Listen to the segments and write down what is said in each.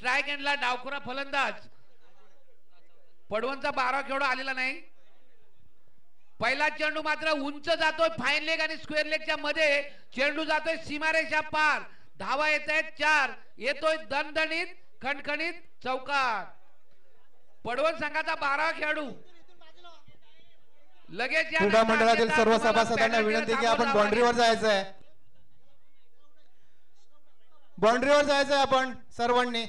Strike एंडला डावखुरा फलंदाज पडवणचा 12 खेळाडू आलेला नाही. पहिला चेंडू मात्र उंच जातोय फाईन लेग आणि स्क्वेअर लेगच्या मध्ये. चेंडू जातोय सीमारेषा पार. धावा येत आहेत 4. येतोय दणदणीत खणखणीत चौकार. पडवण संघाचा 12 खेळाडू लगेच क्रीडा मंडळातील सर्व सभासदांना विनंती की आपण बाउंड्रीवर जायचं आहे. बाउंड्रीवर जायचं आहे आपण सर्वांनी.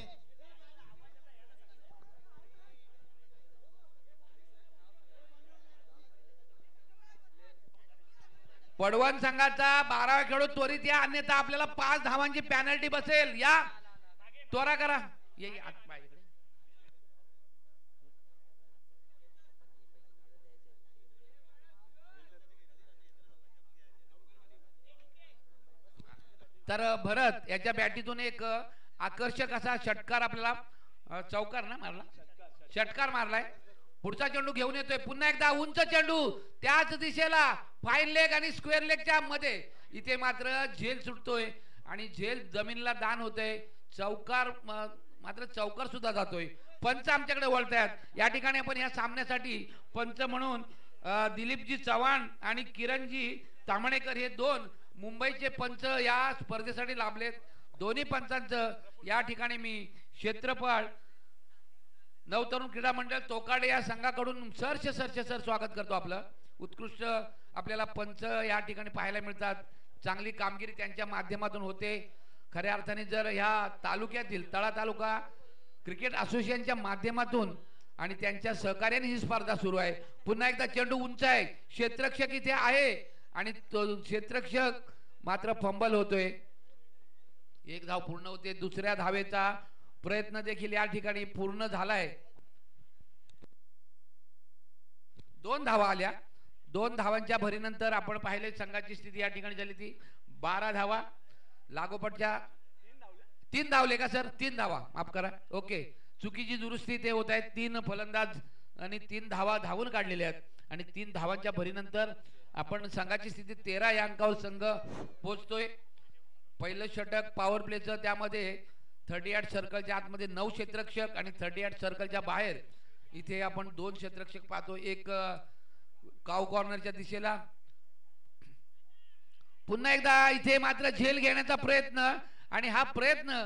पडवण संघाचा 12 खेळाडू त्वरित या, अन्यथा आपल्याला 5 धावांची पॅनल्टी बसेल. या त्वरा करा. तर भरत याच्या बॅटीतून एक आकर्षक असा षटकार आपल्याला चौकार ना मारला, षटकार मारलाय. पुढचा चेंडू घेऊन येतोय पुन्हा एकदा उंच चेंडू त्याच दिशेला फाईन लेग आणि स्क्वेअर लेगच्या मध्ये. इथे मात्र झेल सुटतोय आणि झेल जमीनला दान होतोय. चौकार मात्र चौकार सुद्धा जातोय. पंच आमच्याकडे वळतायत. या ठिकाणी आपण या सामन्यासाठी पंच म्हणून दिलीपजी चव्हाण आणि किरणजी तामणेकर हे 2 मुंबईचे पंच या स्पर्धेसाठी लाभलेत. दोन्ही पंचांचं या ठिकाणी मी क्षेत्रफळ नवतरुण क्रीडा मंडळ तोकाडे या संघाकडून सर स्वागत करतो. आपलं उत्कृष्ट आपल्याला पंच या ठिकाणी पाहायला मिळतात. चांगली कामगिरी त्यांच्या माध्यमातून होते. खऱ्या अर्थाने जर ह्या तालुक्यातील तळा तालुका क्रिकेट असोसिएशनच्या माध्यमातून आणि त्यांच्या सहकार्याने ही स्पर्धा सुरू आहे. पुन्हा एकदा चेंडू उंच आहे. क्षेत्ररक्षक इथे आहे आणि तो क्षेत्ररक्षक मात्र फंबल होतोय. एक धाव पूर्ण होते. दुसऱ्या धावेचा प्रयत्न देखील या ठिकाणी पूर्ण झालाय. 2 धावा आल्या. 2 धावांच्या भरीनंतर आपण पाहिले संघाची स्थिती या ठिकाणी झाली ती 12 धावा. लागोपाठच्या 3 धावले का सर? 3 धावा माफ करा. ओके, चुकीची दुरुस्ती ते होत आहेत. 3 फलंदाज आणि 3 धावा धावून काढलेल्या आहेत आणि 3 धावांच्या भरीनंतर आपण संघाची स्थिती 13 या अंकावर संघ पोहोचतोय. पहिलं षटक पॉवर प्लेचं, त्यामध्ये 38 सर्कलच्या आतमध्ये 9 क्षेत्ररक्षक आणि 38 सर्कलच्या बाहेर इथे आपण 2 क्षेत्ररक्षक पाहतो. एक काव कॉर्नरच्या दिशेला. पुन्हा एकदा इथे मात्र झेल घेण्याचा प्रयत्न आणि हा प्रयत्न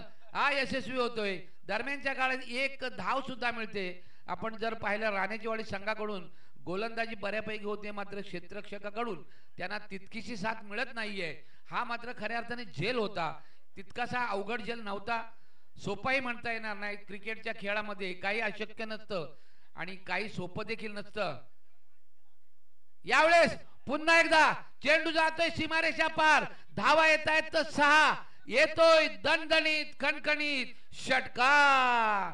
यशस्वी होतोय. दरम्यानच्या काळात 1 धाव सुद्धा मिळते. आपण जर पाहिलं राणेचीवाडी संघाकडून गोलंदाजी बऱ्यापैकी होते, मात्र क्षेत्ररक्षकाकडून त्यांना तितकीशी साथ मिळत नाहीये. हा मात्र खऱ्या अर्थाने झेल होता. तितकासा अवघड झेल नव्हता. सोपाही म्हणता येणार नाही. क्रिकेटच्या खेळामध्ये काही अशक्य नसतं आणि काही सोपं देखील नसतं. यावेळेस पुन्हा एकदा चेंडू जातोय सीमारेषा पार. धावा येत आहेत 6. येतोय दणदणीत खणखणीत षटकार.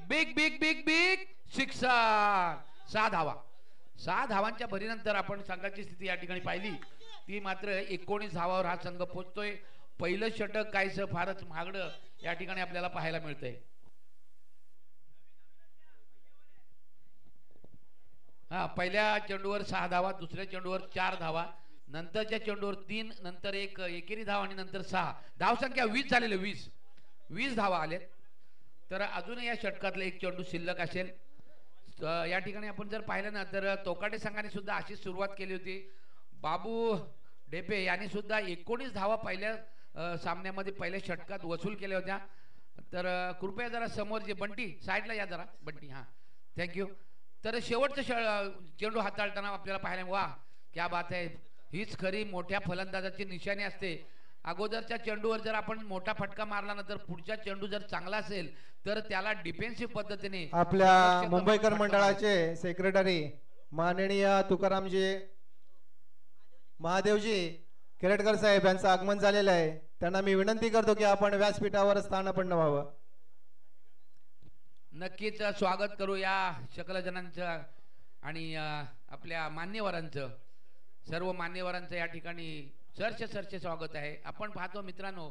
Big big big big sixer. 6 धावा. 6 धावांच्या भरीनंतर आपण संघाची स्थिती या ठिकाणी पाहिली ती मात्र 19 धावावर हा संघ पोहोचतोय. पहिलं षटक काहीसं फारच महागडं या ठिकाणी आपल्याला पाहायला मिळतंय. पहिल्या चेंडूवर 6 धावा, दुसऱ्या चेंडूवर 4 धावा, नंतरच्या चेंडूवर 3, नंतर एक एकेरी धाव आणि नंतर 6. धावसंख्या 20 झालेले. 20 धावा आले. तर अजून या षटकातला एक चेंडू शिल्लक असेल. या ठिकाणी आपण जर पाहिलं ना तर तोकाडे संघाने सुद्धा अशीच सुरुवात केली होती. बाबू ढेपे यांनी सुद्धा 19 धावा पहिल्या सामन्यामध्ये पहिल्या षटकात वसूल केल्या होत्या. तर कृपया जरा समोर जे बंटी साईडला या जरा बंटी. थँक्यू. तर शेवटचं चेंडू हाताळताना आपल्याला पाहायला वा क्या बात आहे. हीच खरी मोठ्या फलंदाजाची निशाणी असते. अगोदरच्या चेंडूवर जर आपण मोठा फटका मारला ना तर पुढचा चेंडू जर चांगला असेल तर त्याला डिफेन्सिव्ह पद्धतीने. आपल्या मुंबईकर मंडळाचे सेक्रेटरी माननीय तुकारामजी महादेवजी केरटकर साहेब यांचं आगमन झालेलं आहे. त्यांना मी विनंती करतो की आपण व्यासपीठावर स्थानापन्न व्हावं. नक्कीच स्वागत करू या सकल जणांचं आणि आपल्या मान्यवरांचं, सर्व मान्यवरांचं या ठिकाणी सरचे स्वागत आहे. आपण पाहतो मित्रांनो,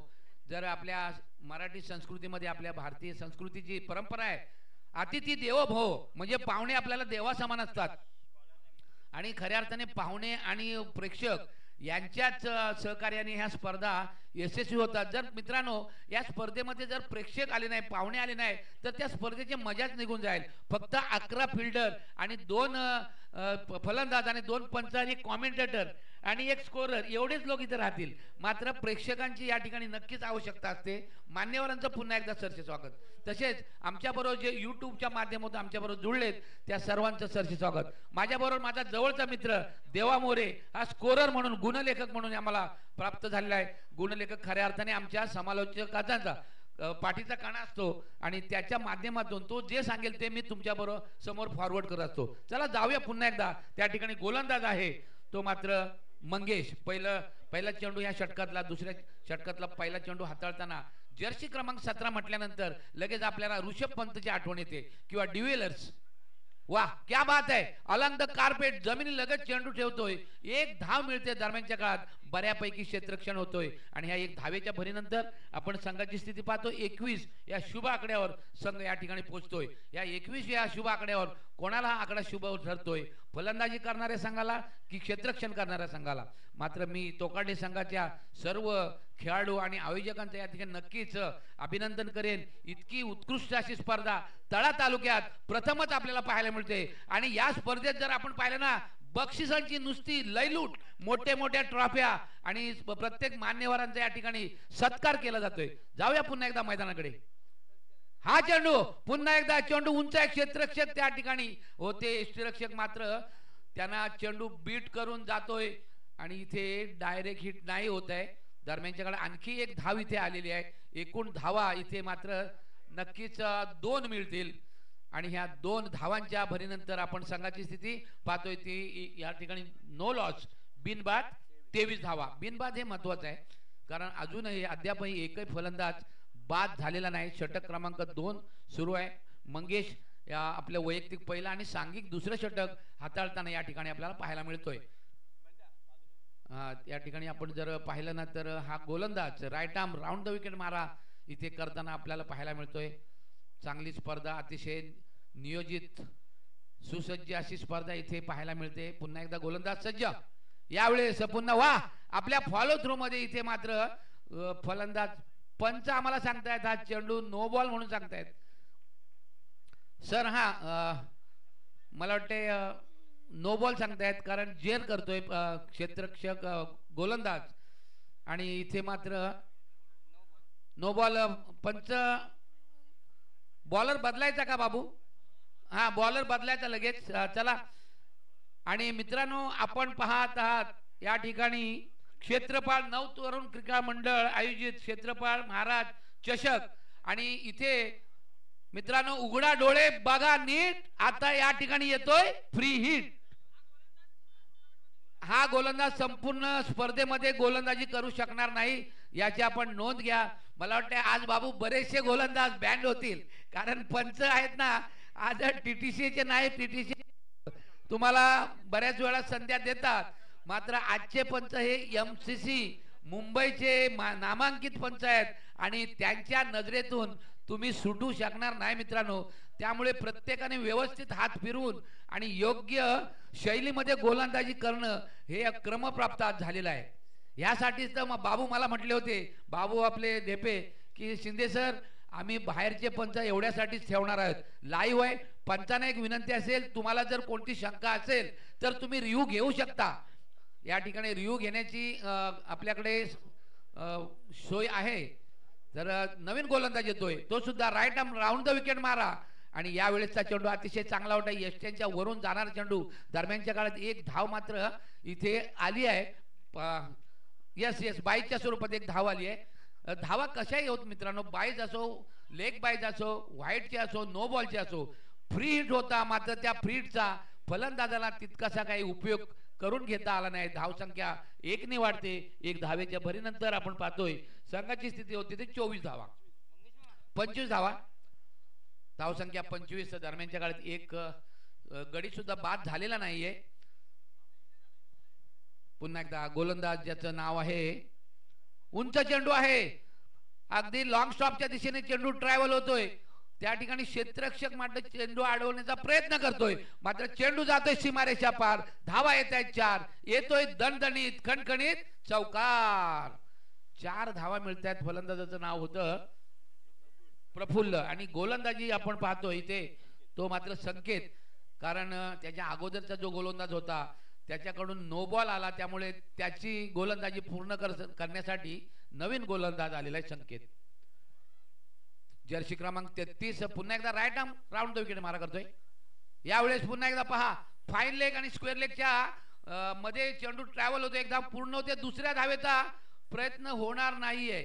जर आपल्या मराठी संस्कृतीमध्ये आपल्या भारतीय संस्कृतीची परंपरा आहे अतिथी देवो भव, म्हणजे पाहुणे आपल्याला देवा समान असतात आणि खऱ्या अर्थाने पाहुणे आणि प्रेक्षक यांच्याच सहकार्याने ह्या स्पर्धा यशस्वी होतात. जर मित्रांनो या स्पर्धेमध्ये जर प्रेक्षक आले नाही, पाहुणे आले नाही, तर त्या स्पर्धेची मजाच निघून जाईल. फक्त 11 फिल्डर आणि 2 फलंदाज आणि 2 पंच आणि कॉमेंटेटर आणि 1 स्कोरर एवढेच लोक इथे राहतील. मात्र प्रेक्षकांची या ठिकाणी नक्कीच आवश्यकता असते. मान्यवरांचं पुन्हा एकदा सरसे स्वागत. तसेच आमच्याबरोबर जे यूट्यूबच्या माध्यमातून आमच्याबरोबर जुळलेत त्या सर्वांचं सरसे स्वागत. माझ्याबरोबर माझा जवळचा मित्र देवा मोरे हा स्कोरर म्हणून, गुणलेखक म्हणून आम्हाला प्राप्त झालेला आहे. गुणलेखक खऱ्या अर्थाने आमच्या समालोचकांचा पाठीचा काना असतो आणि त्याच्या माध्यमातून तो जे सांगेल ते मी तुमच्याबरोबर समोर फॉरवर्ड करत असतो. चला जाऊया पुन्हा एकदा. त्या ठिकाणी गोलंदाज आहे तो मात्र मंगेश. पहिला चेंडू या षटकातला, दुसऱ्या षटकातला पहिला चेंडू हाताळताना जर्सी क्रमांक 17 म्हटल्यानंतर लगेच आपल्याला ऋषभ पंतची आठवण येते किंवा डिव्हिलियर्स. वाह क्या बात आहे. अलॉंग द कार्पेट जमिनी लगत चेंडू ठेवतोय. 1 धाव मिळते. दरम्यानच्या काळात बऱ्यापैकी क्षेत्ररक्षण होतोय आणि ह्या 1 धावेच्या भरीनंतर आपण संघाची स्थिती पाहतो. 21 या शुभ आकड्यावर संघ या ठिकाणी पोहोचतोय. या 21 या शुभ आकड्यावर कोणाला हा आकडा शुभ ठरतोय, फलंदाजी करणाऱ्या संघाला की क्षेत्ररक्षण करणाऱ्या संघाला. मात्र मी तोकाडे संघाच्या सर्व खेळाडू आणि आयोजकांचं या ठिकाणी नक्कीच अभिनंदन करेन. इतकी उत्कृष्ट अशी स्पर्धा तळा तालुक्यात प्रथमच आपल्याला पाहायला मिळते आणि या स्पर्धेत जर आपण पाहिलं ना, बक्षिसांची नुसती लयलूट, मोठ्या ट्रॉफ्या आणि प्रत्येक मान्यवरांचा या ठिकाणी सत्कार केला जातोय. जाऊया पुन्हा एकदा मैदानाकडे. हा चेंडू पुन्हा एकदा चेंडू उंच आहे. क्षेत्ररक्षक त्या ठिकाणी होते. क्षेत्ररक्षक मात्र त्यांना चेंडू बीट करून जातोय आणि इथे डायरेक्ट हिट नाही होत आहे. दरम्यानच्याकडे आणखी 1 धाव इथे आलेली आहे. एकूण धावा इथे मात्र नक्कीच 2 मिळतील आणि ह्या 2 धावांच्या भरीनंतर आपण संघाची स्थिती पाहतोय ती या ठिकाणी नो लॉस, बिनबाद 23 धावा. बिनबाद हे महत्वाचं आहे कारण अजूनही अद्यापही एकही फलंदाज बाद झालेला नाही. षटक क्रमांक 2 सुरू आहे. मंगेश या आपल्या वैयक्तिक पहिला आणि सांघिक दुसरं षटक हाताळताना या ठिकाणी आपल्याला पाहायला मिळतोय. या ठिकाणी आपण जर पाहिलं ना तर हा गोलंदाज right arm round the wicket मारा इथे करताना आपल्याला पाहायला मिळतोय. चांगली स्पर्धा, अतिशय नियोजित सुसज्ज अशी स्पर्धा इथे पाहायला मिळते. पुन्हा एकदा गोलंदाज सज्ज. यावेळेस पुन्हा वाह आपल्या फॉलो थ्रू मध्ये इथे मात्र फलंदाज पंच आम्हाला सांगतायत हा चेंडू नो बॉल म्हणून सांगतायत सर. हा मला वाटते नो बॉल सांगतायत कारण जेर करतोय क्षेत्ररक्षक गोलंदाज आणि इथे मात्र नो बॉल. पंच बॉलर बदलायचा का बाबू? हा बॉलर बदलायचा लगेच. चला. आणि मित्रांनो आपण पाहत आहात या ठिकाणी क्षेत्रपाल 9 तरुण क्रीडा मंडळ आयोजित क्षेत्रपाल महाराज चषक आणि इथे मित्रांनो उघडा डोळे बघा नीट. आता या ठिकाणी येतोय फ्री हिट. हा गोलंदाज संपूर्ण स्पर्धेमध्ये गोलंदाजी करू शकणार नाही याची आपण नोंद घ्या. मला वाटतं आज बाबू बरेचसे गोलंदाज बँड होतील कारण पंच आहेत ना आज टीटीसीचे नाही. टीटीसी तुम्हाला बऱ्याच वेळा संध्या देतात मात्र आजचे पंच हे MCC मुंबईचे नामांकित पंच आहेत आणि त्यांच्या नजरेतून तुम्ही सुटू शकणार नाही मित्रांनो. त्यामुळे प्रत्येकाने व्यवस्थित हात फिरवून आणि योग्य शैलीमध्ये गोलंदाजी करणं हे क्रमप्राप्त झालेलं आहे. यासाठीच तर बाबू मला म्हटले होते, बाबू आपले ढेपे, की शिंदे सर आम्ही बाहेरचे पंच एवढ्यासाठीच ठेवणार आहोत. लाईव्ह आहे. पंचांना एक विनंती असेल, तुम्हाला जर कोणती शंका असेल तर तुम्ही रिव्ह्यू घेऊ शकता. या ठिकाणी रिव्ह्यू घेण्याची आपल्याकडे सोय आहे. तर नवीन गोलंदाज येतोय तो सुद्धा right arm round the wicket मारा आणि यावेळेसचा चेंडू अतिशय चांगला होता. यष्ट्यांच्या वरून जाणारा चेंडू. दरम्यानच्या काळात 1 धाव मात्र इथे आली आहे. यस बाईच्या स्वरूपात 1 धाव आली आहे. धावा कशाही होत मित्रांनो, बाईज असो, लेग बाईज असो, व्हाईटचे असो, नो बॉलचे असो, फ्री हिट होता. मात्र त्या फ्री हिटचा फलंदाजाला तितकासा काही उपयोग करून घेता आला नाही. धावसंख्या 1 ने वाढते. 1 धावेच्या भरीनंतर आपण पाहतोय संघाची स्थिती होती ते 24 धावा, 25 धावा. धावसंख्या 25. दरम्यानच्या काळात 1 गडी सुद्धा बाद झालेला नाहीये. पुन्हा एकदा गोलंदाज ज्याचं नाव आहे, उंच चेंडू आहे, अगदी लॉंग स्टॉपच्या दिशेने चेंडू ट्रॅव्हल होतोय. त्या ठिकाणी क्षेत्ररक्षक मात्र चेंडू अडवण्याचा प्रयत्न करतोय मात्र चेंडू जातोय सीमारेषा पार. धावा येत आहेत 4. येतोय दणदणीत खणखणीत चौकार. 4 धावा मिळतात. फलंदाजाचं नाव होतं प्रफुल्ल आणि गोलंदाजी आपण पाहतो इथे तो मात्र संकेत, कारण त्याच्या अगोदरचा जो गोलंदाज होता त्याच्याकडून नो बॉल आला, त्यामुळे त्याची गोलंदाजी पूर्ण करण्यासाठी नवीन गोलंदाज आलेला आहे संकेत. जर्सी क्रमांक 33 पुन्हा एकदा right arm round the wicket मारा करतोय. यावेळेस पुन्हा एकदा पहा फाईन लेग आणि स्क्वेअर लेगच्या मध्ये चेंडू ट्रॅव्हल होतो, एकदा पूर्ण होते. दुसऱ्या धावेचा प्रयत्न होणार नाहीये,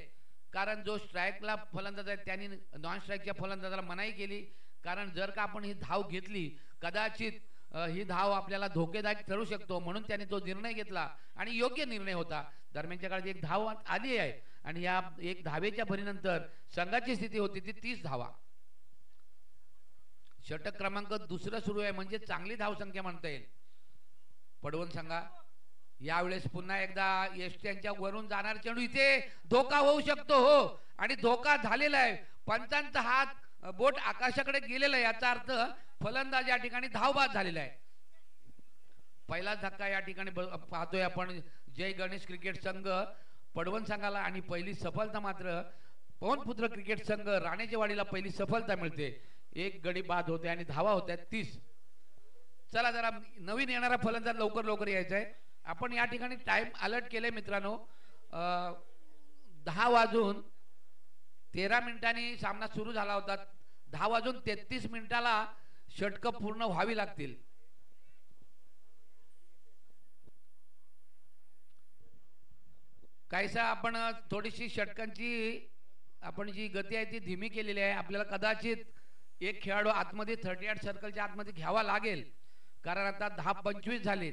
कारण जो स्ट्राईकला फलंदाज आहे त्यांनी नॉन स्ट्राईकच्या फलंदाजाला मनाई केली, कारण जर का आपण ही धाव घेतली कदाचित ही धाव आपल्याला धोकेदायक ठरू शकतो, म्हणून त्यांनी तो निर्णय घेतला आणि योग्य निर्णय होता. दरम्यानच्या काळात एक धाव आली आहे आणि या एक धावेच्या भरीनंतर संघाची स्थिती होती ती 30 धावा. षटक क्रमांक दुसरं सुरू आहे, म्हणजे चांगली धावसंख्या म्हणता येईल पडवण संघा. यावेळेस पुन्हा एकदा यष्ट्यांच्या वरून जाणार चेंडू, इथे धोका होऊ शकतो. हो, आणि धोका झालेला आहे. पंचांचा हात बोट आकाशाकडे गेलेला आहे, याचा अर्थ फलंदाज या ठिकाणी धावबाद झालेला आहे. पहिला धक्का या ठिकाणी पाहतोय आपण जय गणेश क्रिकेट संघ पडवण संघाला, आणि पहिली सफलता मात्र पवनपुत्र क्रिकेट संघ राणेजेवाडीला पहिली सफलता मिळते. एक गडी बाद होते आणि धावा होत्या 30. चला जरा नवीन येणारा फलंदाज लवकर लवकर यायचा आहे. आपण या ठिकाणी टाइम अलर्ट केले मित्रांनो, 10 वाजून 13 मिनिटांनी सामना सुरू झाला होता. 10 वाजून 33 मिनिटाला षटकं पूर्ण व्हावी लागतील. काहीसा आपण थोडीशी षटकांची आपण जी गती आहे ती धीमी केलेली आहे. आपल्याला कदाचित एक खेळाडू आतमध्ये 38 सर्कलच्या आतमध्ये घ्यावा लागेल, कारण आता 10:25 झाले,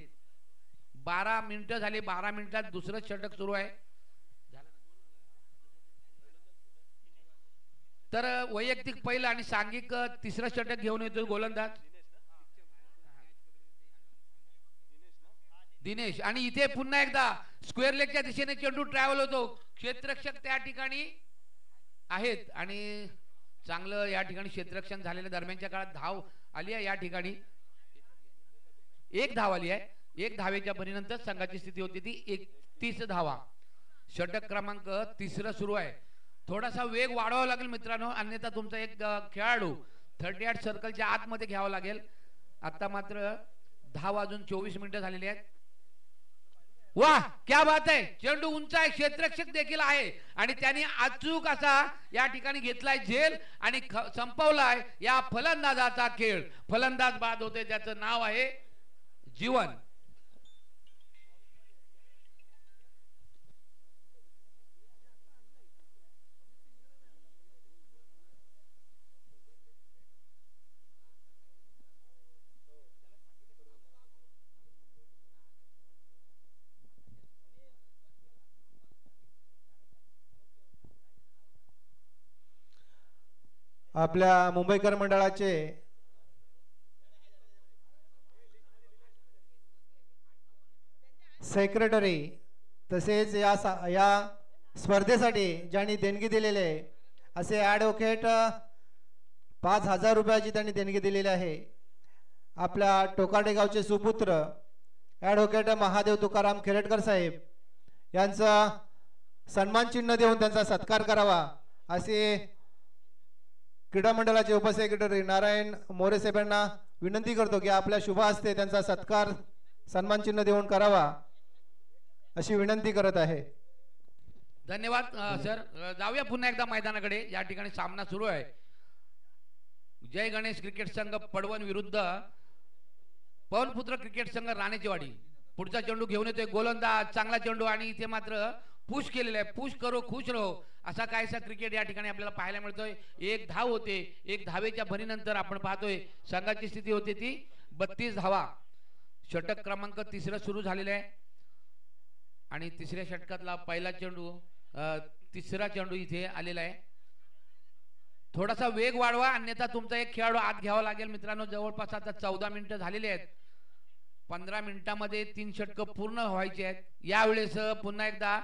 12 मिनिटं झाली. 12 मिनिटात दुसरं षटक सुरू आहे. तर वैयक्तिक पहिलं आणि सांघिक तिसरं षटक घेऊन येतो गोलंदाज दिनेश, आणि इथे पुन्हा एकदा स्क्वेअर लेगच्या दिशेने चेंडू ट्रॅव्हल होतो. क्षेत्ररक्षक त्या ठिकाणी आहेत आणि चांगलं या ठिकाणी क्षेत्ररक्षण झालेल्या दरम्यानच्या काळात धाव आली आहे. या ठिकाणी एक धाव आली आहे. एक धावेच्या भरीनंतर संघाची स्थिती होती ती 31 धावा. षटक क्रमांक तिसरं सुरू आहे. थोडासा वेग वाढवावा लागेल मित्रांनो, अन्यथा तुमचा एक खेळाडू 38 सर्कलच्या आतमध्ये घ्यावा लागेल. आता मात्र 10 वाजून 24 मिनिटं झालेली आहेत. वाह, क्या बात आहे. चेंडू उंच आहे, क्षेत्ररक्षक देखील आहे आणि त्यांनी अचूक असा या ठिकाणी घेतलाय झेल आणि संपवलाय या फलंदाजाचा खेळ. फलंदाज बाद होते, त्याचं नाव आहे जीवन. आपल्या मुंबईकर मंडळाचे सेक्रेटरी तसेच या स्पर्धेसाठी ज्यांनी देणगी दिलेले असे ॲडव्होकेट 5,000 रुपयाची त्यांनी देणगी दिलेली आहे. आपल्या टोकाडे गावचे सुपुत्र ॲडव्होकेट महादेव तुकाराम खेरटकर साहेब यांचा सन्मान चिन्ह देऊन त्यांचा सत्कार करावा असे क्रीडा मंडळाचे उपसेक्रेटरी नारायण मोरे साहेबांना विनंती करतो की आपल्या शुभ हस्ते त्यांचा सत्कार सन्मान चिन्ह देऊन करावा अशी विनंती करत आहे. धन्यवाद सर. जाऊया पुन्हा एकदा मैदानाकडे. या ठिकाणी सामना सुरू आहे. जय गणेश क्रिकेट संघ पडवण विरुद्ध पवनपुत्र क्रिकेट संघ राणेजेवाडी. पुढचा चेंडू घेऊन येतोय गोलंदाज, चांगला चेंडू आणि इथे मात्र पुश केलेला आहे. पुश करो खुश रहो असा काहीसा क्रिकेट या ठिकाणी आपल्याला पाहायला मिळतोय. एक धाव होते. एक धावेच्या भरीनंतर आपण पाहतोय संघाची स्थिती होती ती 32 धावा. षटक क्रमांक तिसरं सुरू झालेलं आहे आणि तिसऱ्या षटकातला पहिला चेंडू तिसरा चेंडू इथे आलेला आहे. थोडासा वेग वाढवा, अन्यथा तुमचा एक खेळाडू आत घ्यावा लागेल मित्रांनो. जवळपास आता 14 मिनिटं झालेली आहेत. 15 मिनिटांमध्ये 3 षटकं पूर्ण व्हायचे आहेत. यावेळेस पुन्हा एकदा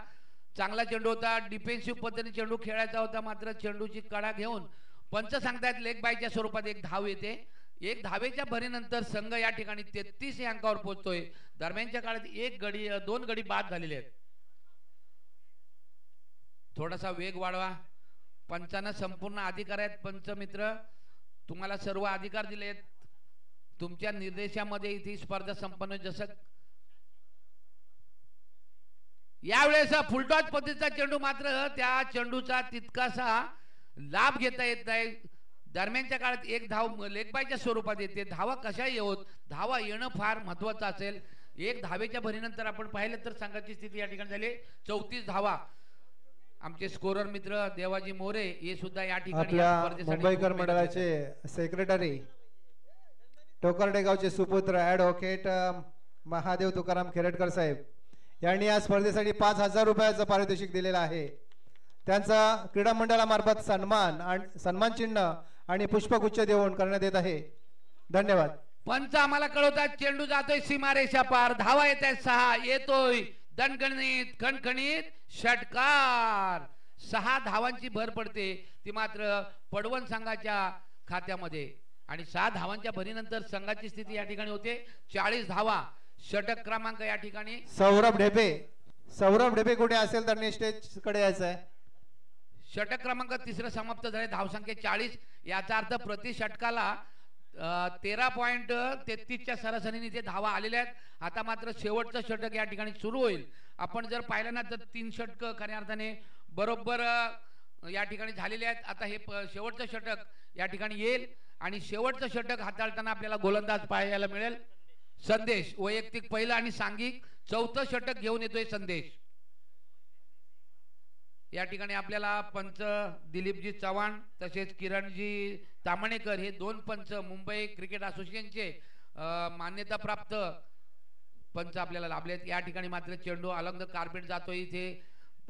चांगला चेंडू होता, डिफेन्सिव्ह पद्धतीने चेंडू खेळायचा होता, मात्र चेंडूची कडा घेऊन पंच सांगतायत लेग बायच्या स्वरूपात एक धाव येते. एक धावेच्या भरीनंतर संघ या ठिकाणी 33 या अंकावर पोहोचतोय. दरम्यानच्या काळात 2 गडी बाद झालेले आहेत. थोडासा वेग वाढवा. पंचांना संपूर्ण अधिकार आहेत. पंचमित्र तुम्हाला सर्व अधिकार दिलेत. तुमच्या निर्देशामध्ये इथे स्पर्धा संपन्न. जसं यावेळेस फुलटॉस पद्धतीचा चेंडू मात्र त्या चेंडूचा तितकासा लाभ घेता येत नाही. दरम्यानच्या काळात एक धाव लेगबायच्या स्वरूपात येते. धावा कशा येवोत, धावा येणं फार महत्वाचं असेल. एक धावेच्या भरीनंतर आपण पाहिलं तर संघाची स्थिती या ठिकाणी झाली 34 धावा. आमचे स्कोरर मित्र देवाजी मोरे हे सुद्धा या ठिकाणी आपल्या मुंबईकर मंडळाचे सेक्रेटरी टोकर्डे गावचे सुपुत्र ॲडव्होकेट महादेव तुकाराम खेरटकर साहेब यांनी या स्पर्धेसाठी 5,000 रुपयाचं पारितोषिक दिलेलं आहे. त्यांचा क्रीडा मंडळामार्फत सन्मान चिन्ह आणि पुष्पगुच्छ देऊन करण्यात येत आहे. धन्यवाद. पंच आम्हाला कळवतात चेंडू जातोय सीमारेषा पार. धावा येत आहेत 6. येतोय दणगणित खणखणीत षटकार. 6 धावांची भर पडते ती मात्र पडवण संघाच्या खात्यामध्ये. आणि 6 धावांच्या भरीनंतर संघाची स्थिती या ठिकाणी होते 40 धावा. षटक क्रमांक या ठिकाणी सौरभ ढेपे कुठे असेल तर स्टेज कडे यायचं आहे. षटक क्रमांक 3 समाप्त झाले. धावसंख्या 40. याचा अर्थ प्रति षटकाला 13.33च्या सरासरीने ते धावा आलेल्या आहेत. आता मात्र शेवटचं षटक या ठिकाणी सुरू होईल. आपण जर पाहिलं ना तर 3 षटक खऱ्या अर्थाने बरोबर या ठिकाणी झालेले आहेत. आता हे शेवटचं षटक या ठिकाणी येईल आणि शेवटचं षटक हाताळताना आपल्याला गोलंदाज पाहायला मिळेल. संदेश वैयक्तिक पहिलं आणि सांघिक 4थं षटक घेऊन येतोय संदेश. या ठिकाणी आपल्याला पंच दिलीपजी चव्हाण तसेच किरणजी तामणेकर हे 2 पंच मुंबई क्रिकेट असोसिएशनचे मान्यता प्राप्त पंच आपल्याला लाभलेत. या ठिकाणी मात्र चेंडू अलंग कार्पेट जातोय. इथे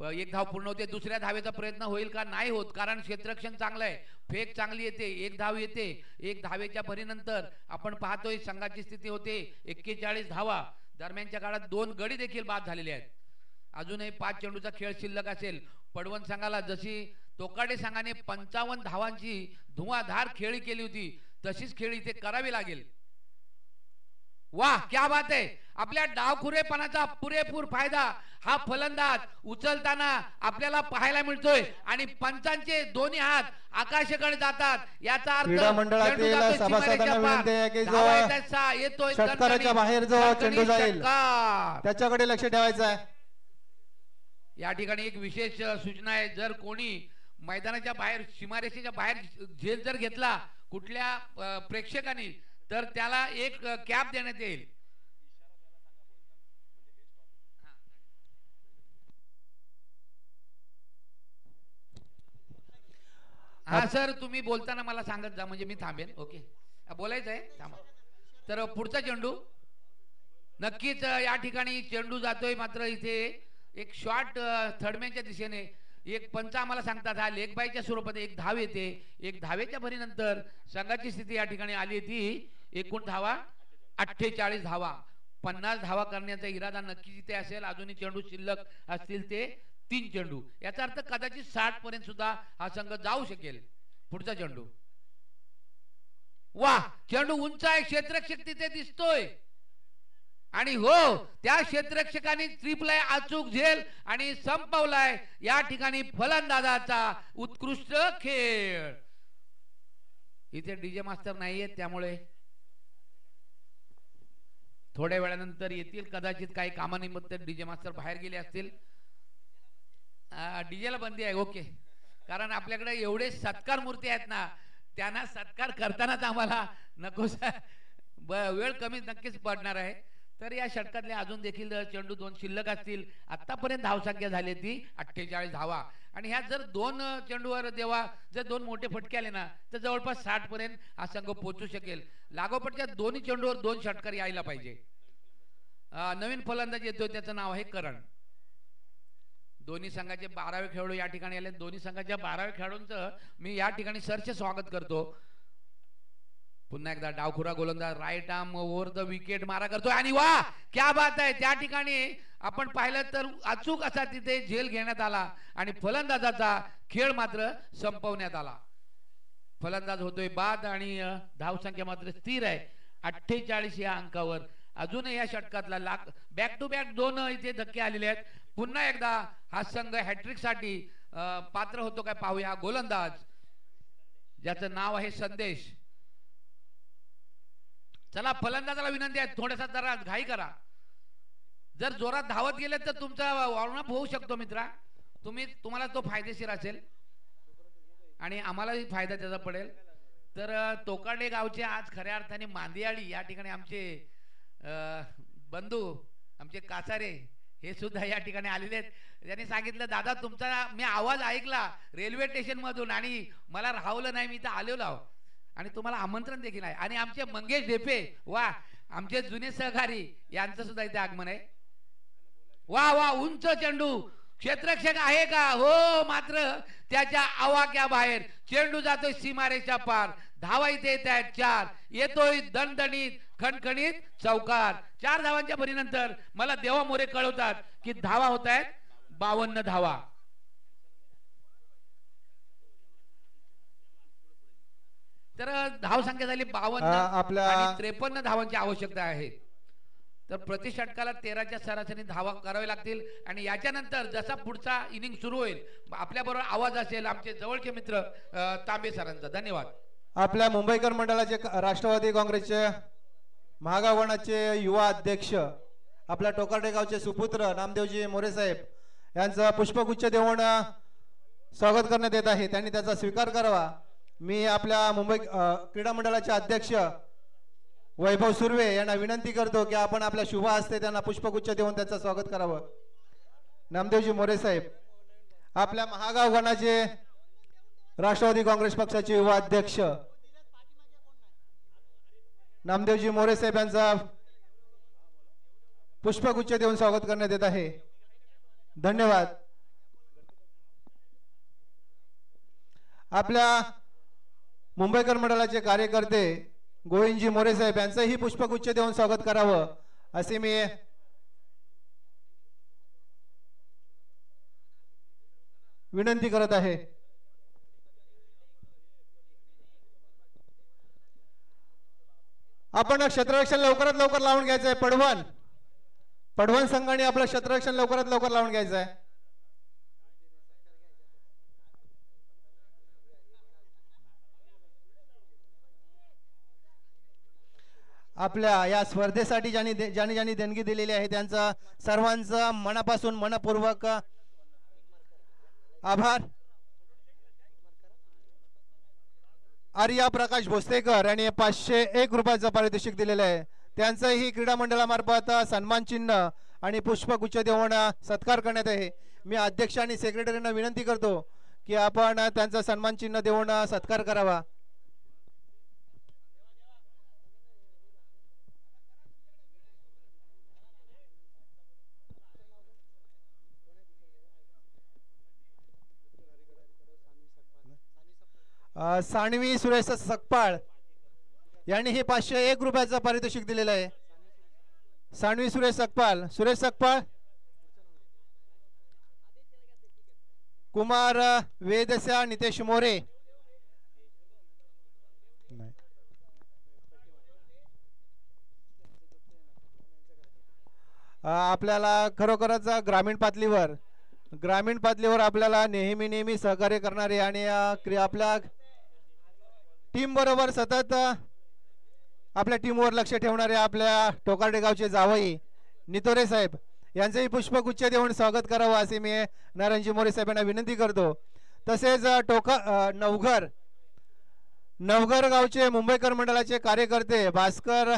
एक धाव पूर्ण होते. दुसऱ्या धावेचा प्रयत्न होईल का नाही होत, कारण क्षेत्ररक्षण चांगलं आहे. फेक चांगली येते. एक धाव येते. एक धावेच्या भरीनंतर आपण पाहतोय संघाची स्थिती होते 41 धावा. दरम्यानच्या काळात 2 गडी देखील बाद झालेले आहेत. अजूनही 5 चेंडूचा खेळ शिल्लक असेल. पडवण संघाला जशी तोकाडे संघाने 55 धावांची धुवाधार खेळी केली होती तशीच खेळी इथे करावी लागेल. वाह क्या बात आहे. आपल्या डावखुरेपणाचा पुरेपूर फायदा हा फलंदाज उचलताना आपल्याला पाहायला मिळतोय आणि पंचांचे दोन्ही हात आकाशाकडे जातात. याचा अर्थ क्रीडा मंडळातील सभासदांना विनंती आहे की जो षटकाराच्या बाहेर जो चेंडू जाईल त्याच्याकडे लक्ष ठेवायचं आहे. या ठिकाणी एक विशेष सूचना आहे. जर कोणी मैदानाच्या बाहेर सीमारेषेच्या बाहेर झेल जर घेतला कुठल्या प्रेक्षकांनी तर त्याला एक कॅप देण्यात येईल. हा सर तुम्ही बोलताना मला सांगत जा म्हणजे मी थांबेन. ओके बोलायचं आहे थांबा. तर पुढचा चेंडू नक्कीच या ठिकाणी चेंडू जातोय. मात्र इथे एक शॉट थर्डमॅनच्या दिशेने एक पंच आम्हाला सांगतात हा लेग बायच्या स्वरूपात एक धाव येते. एक धावेच्या भरीनंतर संघाची स्थिती या ठिकाणी आली ती एकूण धावा 48 धावा. 50 धावा करण्याचा इरादा नक्कीच इथे असेल. अजूनही चेंडू शिल्लक असतील ते 3 चेंडू. याचा अर्थ कदाचित 60 पर्यंत सुद्धा हा संघ जाऊ शकेल. पुढचा चेंडू वाह चेंडू उंच आहे. क्षेत्ररक्षक तिथे दिसतोय आणि हो त्या क्षेत्ररक्षकाने ट्रिपलाय अचूक झेल आणि संपवलाय या ठिकाणी फलंदाजाचा उत्कृष्ट खेळ. इथे डीजे मास्टर नाहीये त्यामुळे थोड्या वेळानंतर येतील. कदाचित काही कामानिमित्त डीजे मास्टर बाहेर गेले असतील. डीजेला बंदी आहे. ओके कारण आपल्याकडे एवढे सत्कार मूर्ती आहेत ना त्यांना सत्कार करतानाच आम्हाला नको वेळ कमी नक्कीच पडणार आहे. तर या षटकातले अजून देखील चेंडू 2 शिल्लक असतील. आतापर्यंत धावसंख्या झाली ती 48 धावा आणि ह्या जर 2 चेंडूवर जर 2 मोठे फटके आले ना तर जवळपास 60 पर्यंत हा संघ पोहोचू शकेल. लागोपाठच्या दोन्ही चेंडूवर 2 षटकार यायला पाहिजे. नवीन फलंदाज येतोय त्याचं नाव आहे करण. दोन्ही संघाचे 12वे खेळाडू या ठिकाणी आले. दोन्ही संघाच्या 12व्या खेळाडूंचं मी या ठिकाणी सरचे स्वागत करतो. पुन्हा एकदा डावखुरा गोलंदाज right arm over the wicket मारा करतोय आणि वा क्या बात आहे. त्या ठिकाणी आपण पाहिलं तर अचूक असा तिथे झेल घेण्यात आला आणि फलंदाजाचा खेळ मात्र संपवण्यात आला. फलंदाज होतोय बाद आणि धावसंख्या मात्र स्थिर आहे 48 या अंकावर. अजूनही या षटकातला बॅक टू बॅक 2 इथे धक्के आलेले आहेत. पुन्हा एकदा हा संघ हॅट्रिक साठी पात्र होतो काय पाहूया. गोलंदाज ज्याचं नाव आहे संदेश. चला फलंदाजाला विनंती आहे थोडासा जरा घाई करा. जर जोरात धावत गेले तर तुमचा वॉर्मअप होऊ शकतो मित्रा. तुम्हाला तो फायदेशीर असेल आणि आम्हालाही फायदा त्याचा पडेल. तर तोकाडे गावचे आज खऱ्या अर्थाने मांदियाळी या ठिकाणी आमचे बंधू आमचे कासारे हे सुद्धा या ठिकाणी आलेले आहेत. त्यांनी सांगितलं दादा तुमचा मी आवाज ऐकला रेल्वे स्टेशन मधून आणि मला राहवलं नाही, मी इथं आलेलो आहो आणि तुम्हाला आमंत्रण देखील आहे. आणि आमचे मंगेश ढेपे वा आमचे जुने सहकारी यांचं सुद्धा इथे आगमन आहे. वा वा उंच चेंडू क्षेत्ररक्षक आहे का? हो, मात्र त्याच्या आवाक्या बाहेर चेंडू जातोय सीमारेच्या पार. धावा इथे येत आहेत 4. येतोय दणदणीत खणखणीत चौकार. 4 धावांच्या भरीनंतर मला देवा मोरे कळवतात की धावा होत आहेत 52 धावा. तर धाव संख्या झाली 52 आणि 53 धावांची आवश्यकता आहे. तर प्रति षटकाला 13च्या सरासरी धावा करावे लागतील. आणि याच्यानंतर जसा पुढचा इनिंग सुरू होईल आपल्याबरोबर आवाज असेल आमचे जवळचे मित्र तांबे सरांचा. धन्यवाद. आपल्या मुंबईकर मंडळाचे राष्ट्रवादी काँग्रेसचे महागाव गणाचे युवा अध्यक्ष आपल्या टोकार्डे गावचे सुपुत्र नामदेवजी मोरे साहेब यांचं पुष्पगुच्छ देऊन स्वागत करण्यात येत आहे. त्यांनी त्याचा स्वीकार करावा. मी आपल्या मुंबई क्रीडा मंडळाचे अध्यक्ष वैभव सुर्वे यांना विनंती करतो की आपण आपल्या शुभ हस्ते त्यांना पुष्पगुच्छ देऊन त्याचं स्वागत करावं. नामदेवजी मोरे साहेब आपल्या महागाव गणाचे राष्ट्रवादी काँग्रेस पक्षाचे युवा अध्यक्ष नामदेवजी मोरे साहेब यांचा पुष्पगुच्छ देऊन स्वागत करण्यात येत आहे. धन्यवाद. आपल्या मुंबईकर मंडळाचे कार्यकर्ते गोविंदजी मोरे साहेब यांचंही पुष्पगुच्छ देऊन स्वागत करावं असे मी विनंती करत आहे. आपण क्षेत्ररक्षण लवकरात लवकर लावून घ्यायचंय. पडवण संघाने आपलं क्षेत्ररक्षण लवकरात लवकर लावून घ्यायचं आहे. आपल्या या स्पर्धेसाठी ज्यांनी देणगी दिलेली आहे त्यांचा सर्वांचा मनापासून मनपूर्वक आभार. आर्या प्रकाश भोसलेकर यांनी 501 रुपयाचं पारितोषिक दिलेलं आहे. त्यांचंही क्रीडा मंडळामार्फत सन्मान चिन्ह आणि पुष्पगुच्छ देऊन सत्कार करण्यात आहे. मी अध्यक्ष आणि सेक्रेटरींना विनंती करतो की आपण त्यांचा सन्मान चिन्ह देऊन सत्कार करावा. सानवी सुरेश सकपाळ यांनी हे 501 रुपयाचं पारितोषिक दिलेलं आहे. सानवी सुरेश सकपाळ कुमार वेदस्या नितेश मोरे आपल्याला खरोखरच ग्रामीण पातळीवर आपल्याला नेहमी सहकार्य करणारे आणि आपल्या टीम बरोबर सतत आपल्या टीमवर लक्ष ठेवणारे आपल्या टोकार्डे गावचे जावई नितोरे साहेब यांचेही पुष्पगुच्छ देऊन स्वागत करावं असे मी नारायणजी मोरे साहेबांना विनंती करतो. तसेच नवघर गावचे मुंबईकर मंडळाचे कार्यकर्ते भास्कर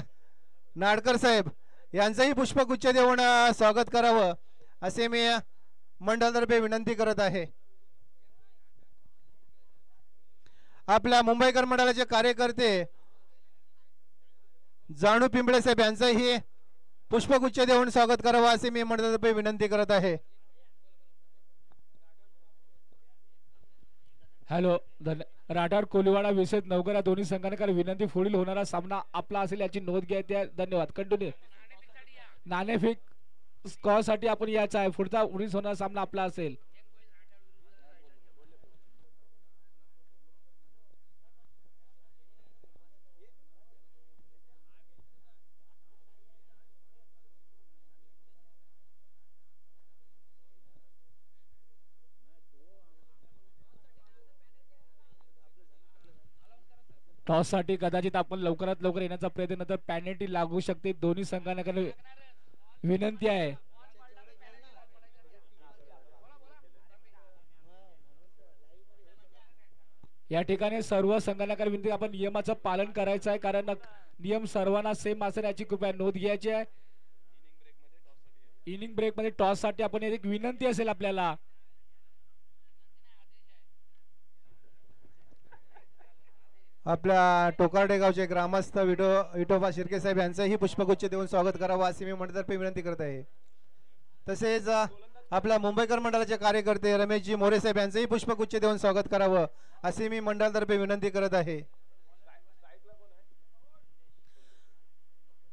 नाडकर साहेब यांचंही पुष्पगुच्छ देऊन स्वागत करावं असे मी मंडळातर्फे विनंती करत आहे. आपल्या मुंबईकर मंडळाचे कार्यकर्ते जाणू पिंपळे साहेब यांचंही पुष्पगुच्छ देऊन स्वागत करावं असे मी मंडळातर्फे विनंती करत आहे. हॅलो. राठार कोलीवाडा विषय नवघर या दोन्ही संघांकडे विनंती पुढील होणारा सामना आपला असेल याची नोंद घ्यायची. धन्यवाद. कंटिन्यू. नाणेफेक स्कोअर साठी आपण यायचं आहे. पुढचा 19 होणारा सामना आपला असेल. टॉस साठी कदाचित आपण लवकरात लवकर येण्याचा प्रयत्न, नंतर पॅनल्टी लागू शकते. दोन्ही संघांना विनंती आहे. या ठिकाणी सर्व संघांना विनंती, आपण नियमाचं पालन करायचं आहे, कारण नियम सर्वांना सेम असेल याची कृपया नोंद घ्यायची आहे. इनिंग ब्रेक मध्ये टॉस साठी आपण एक विनंती असेल आपल्याला. आपल्या टोकारडे गावचे ग्रामस्थ विठोबा शिर्के साहेब यांचंही पुष्पगुच्छ देऊन स्वागत करावं अशी मी मंडळातर्फे विनंती करत आहे. तसेच आपल्या मुंबईकर मंडळाचे कार्यकर्ते रमेशजी मोरे साहेब यांचंही पुष्पगुच्छ देऊन स्वागत करावं अशी मी मंडळातर्फे विनंती करत आहे.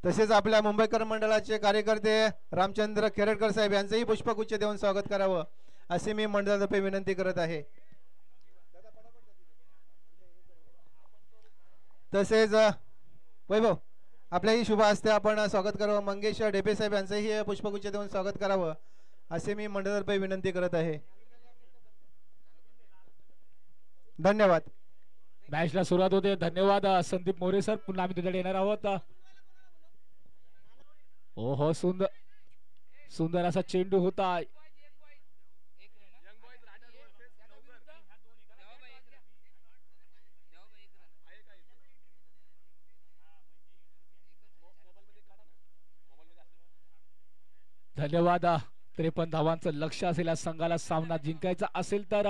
तसेच आपल्या मुंबईकर मंडळाचे कार्यकर्ते रामचंद्र खेरडकर साहेब यांचंही पुष्पगुच्छ देऊन स्वागत करावं अशी मी मंडळातर्फे विनंती करत आहे. तसेच वैभव आपल्याही शुभ हस्ते आपण स्वागत करावं. मंगेश डेपे साहेब यांचंही पुष्पगुच्छ देऊन स्वागत करावं असे मी मंडळातर्फे विनंती करत आहे. धन्यवाद. मॅचला सुरुवात होते. धन्यवाद संदीप मोरे सर. पुन्हा आम्ही तुझ्याकडे येणार आहोत. ओहो, सुंदर सुंदर असा चेंडू होता. धन्यवाद. 53 धावांचं लक्ष असेल या संघाला. सामना जिंकायचा असेल तर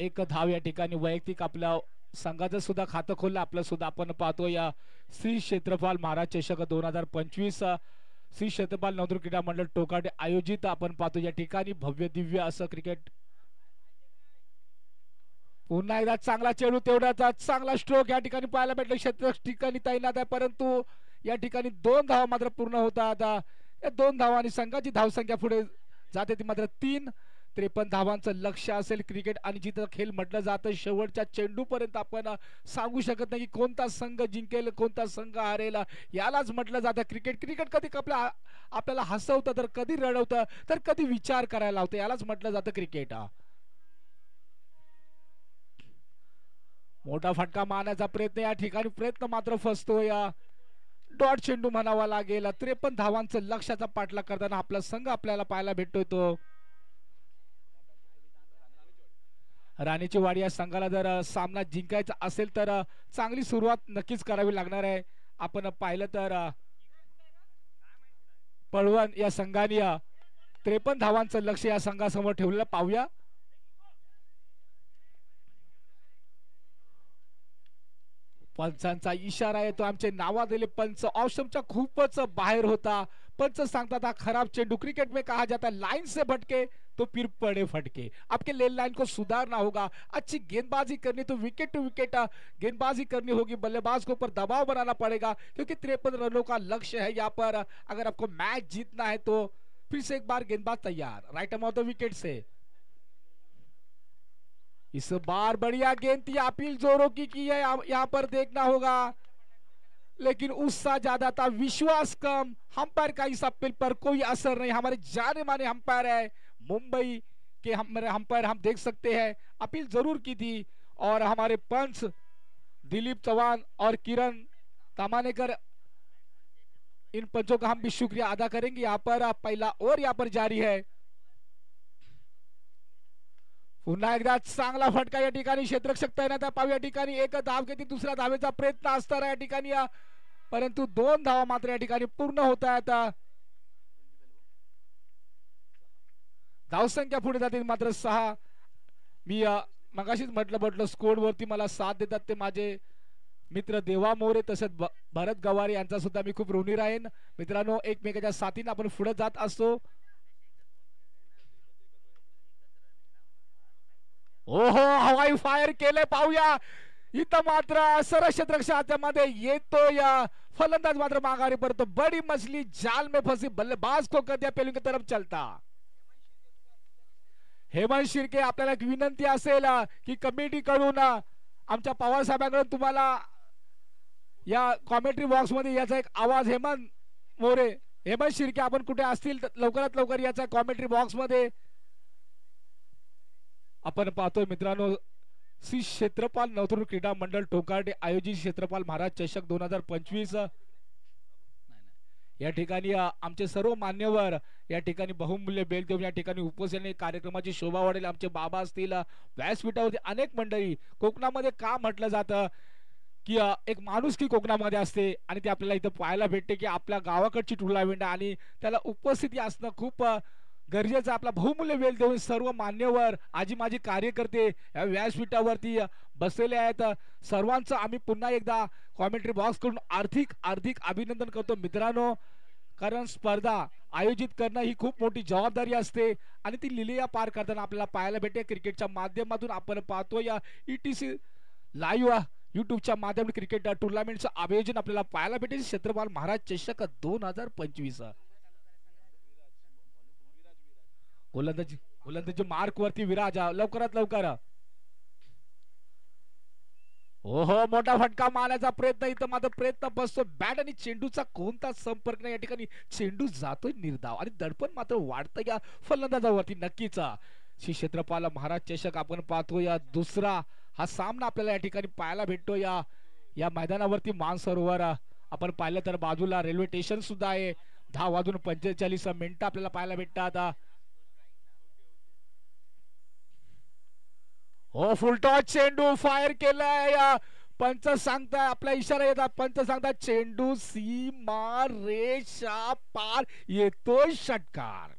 एक धाव या ठिकाणी वैयक्तिक आपल्या संघाचं सुद्धा खातं खोललं. आपलं सुद्धा आपण पाहतो या श्री क्षेत्रपाल महाराज चषक 2025 श्री क्षेत्रपाल नवदुर्ग क्रीडा मंडळ टोकाडे आयोजित आपण पाहतो या ठिकाणी भव्य दिव्य असं क्रिकेट. पुन्हा एकदा चांगला चेंडू, तेवढाचा चांगला स्ट्रोक या ठिकाणी पाहायला भेटलं. क्षेत्र ठिकाणी तैनात आहे, परंतु या ठिकाणी 2 धावा मात्र पूर्ण होतात. या 2 धावा आणि संघाची धावसंख्या पुढे जाते ती मात्र 3. 53 धावांचं लक्ष असेल क्रिकेट आणि जिथं खेळ म्हटलं जातं शेवटच्या चेंडू पर्यंत आपण सांगू शकत नाही की कोणता संघ जिंकेल कोणता संघ हारेल. यालाच म्हटलं जातं क्रिकेट. क्रिकेट कधी आपल्याला हसवतं, तर कधी रडवतं, तर कधी विचार करायला लावतं. यालाच म्हटलं जातं क्रिकेट. मोठा फटका मारण्याचा प्रयत्न, या ठिकाणी प्रयत्न मात्र फसतोय. डॉट चेंडू म्हणावा लागेल. 53 धावांचं लक्षाचा पाठलाग करताना आपला संघ आपल्याला पाहायला भेटतोय तो राणीची वाडी. या संघाला जर सामना जिंकायचा असेल तर चांगली सुरुवात नक्कीच करावी लागणार आहे. आपण पाहिलं तर पळवण या संघाने 53 धावांचं लक्ष या संघासमोर ठेवलेलं पाहूया. पंचांचा इशारा आहे तो. आमचे नावाजलेले पंच ऑप्शनच्या खूपच बाहेर होता. पंच सांगतात हा खराब चेंडू. क्रिकेट में कहा जाता है लाइन से भटके तो फिर पड़े फटके. आपके लेन लाइन को सुधारना होगा. अच्छी गेंदबाजी करनी तो विकेट टू विकेट गेंदबाजी करनी होगी. बल्लेबाज के ऊपर दबाव बनाना पड़ेगा क्योंकि 53 रनों का लक्ष्य है यहाँ पर. अगर आपको मैच जीतना है तो फिर से एक बार गेंदबाज तैयार. राइट ऑफ द विकेट से इस बार बढ़िया गेंद थी. अपील जोरों की है. यहाँ पर देखना होगा लेकिन उत्साह ज्यादा था, विश्वास कम. अंपायर का इस अपील पर कोई असर नहीं. हमारे जाने माने अंपायर है मुंबई के. हमारे अंपायर हम देख सकते हैं अपील जरूर की थी. और हमारे पंच दिलीप चौहान और किरण तामानेकर, इन पंचों का हम भी शुक्रिया अदा करेंगे. यहाँ पर पहला ओवर यहाँ पर जारी है. पुन्हा एकदा चांगला फटका या ठिकाणी क्षेत्ररक्षक तैनात पाहू. या ठिकाणी एक धाव घेतली, दुसऱ्या धावेचा प्रयत्न असताना या ठिकाणी परंतु 2 धावा मात्र या ठिकाणी पूर्ण होत आहेत. धावसंख्या पुढे जाते मात्र 6. मी मगाशीच म्हटलं स्कोर वरती मला साथ देतात ते माझे मित्र देवा मोरे तसेच भरत गवारे यांचा सुद्धा मी खूप ऋणी राहीन. मित्रांनो, एकमेकाच्या साथीने आपण पुढे जात असतो. ओहो, हवाई फायर केले पाहूया. इथं मात्र सरक्षेत्ररक्षक हातामध्ये येतो. या फलंदाज मात्र माघारी पडतो. बड़ी मछली जाल में फंसी. बल्लेबाज को कर दिया पेलिंग की तरफ चलता. हेमंत शिर्के, आपल्याला एक विनंती असेल की कमिटी कडून आमच्या पवार साहेबांकडून तुम्हाला या कॉमेंट्री बॉक्स मध्ये याचा एक आवाज. हेमंत मोरे, हेमंत शिर्के आपण कुठे असतील लवकरात लवकर याचा कॉमेंट्री बॉक्स मध्ये आपण पाहतोय. मित्रांनो, श्री क्षेत्रपाल नवतरुण क्रीडा मंडळ टोकार्डे आयोजित क्षेत्रपाल महाराज चषक 2025 या ठिकाणी आमचे सर्व मान्यवर या ठिकाणी बहुमूल्य बेल देऊन या ठिकाणी उपस्थित कार्यक्रमाची शोभा वाढेल. आमचे बाबा असतील, व्यासपीठावरती अनेक मंडळी. कोकणामध्ये का म्हटलं जातं की एक माणूस की कोकणामध्ये असते आणि ते आपल्याला इथं पाहायला भेटते की आपल्या गावाकडची टुर्नामेंट आणि त्याला उपस्थिती असणं खूप गरजेचं. आपला बहुमूल्य वेळ देऊन सर्व मान्यवर आजी माझी कार्यकर्ते या व्यासपीठावरती बसलेले आहेत. सर्वांचं आम्ही पुन्हा एकदा कॉमेंट्री बॉक्स कडून आर्थिक अभिनंदन करतो मित्रांनो. कारण स्पर्धा आयोजित करणं ही खूप मोठी जबाबदारी असते आणि ती लिलिया पार करताना आपल्याला पाहायला भेटते. क्रिकेटच्या माध्यमातून आपण पाहतो या ETC लाईव्ह युट्यूबच्या माध्यमातून क्रिकेट टुर्नामेंटचं आयोजन आपल्याला पाहायला भेटेल. क्षेत्रपाल महाराज चषक 2025 गोलंदाजी मार्क वरती विराज लवकरात लवकर. ओहो मोठा फटका मारण्याचा प्रयत्न, इथं मात्र प्रयत्न बसतो. बॅट आणि चेंडूचा कोणता संपर्क नाही. या ठिकाणी चेंडू जातोय निर्धाव आणि दडपण मात्र वाढतं या फलंदाजावरती. नक्कीच श्री क्षेत्रपाल महाराज चषक आपण पाहतो या दुसरा हा सामना आपल्याला या ठिकाणी पाहायला भेटतो. या मैदानावरती मानसरोवर आपण पाहिलं तर बाजूला रेल्वे स्टेशन सुद्धा आहे. 10:45 आपल्याला पाहायला भेटतात. हो फुलटॉस चेंडू फायर केलाय. पंच सांगताय आपला इशारा येतात. पंच सांगतात चेंडू सीमा रेषा पार येतोय षटकार.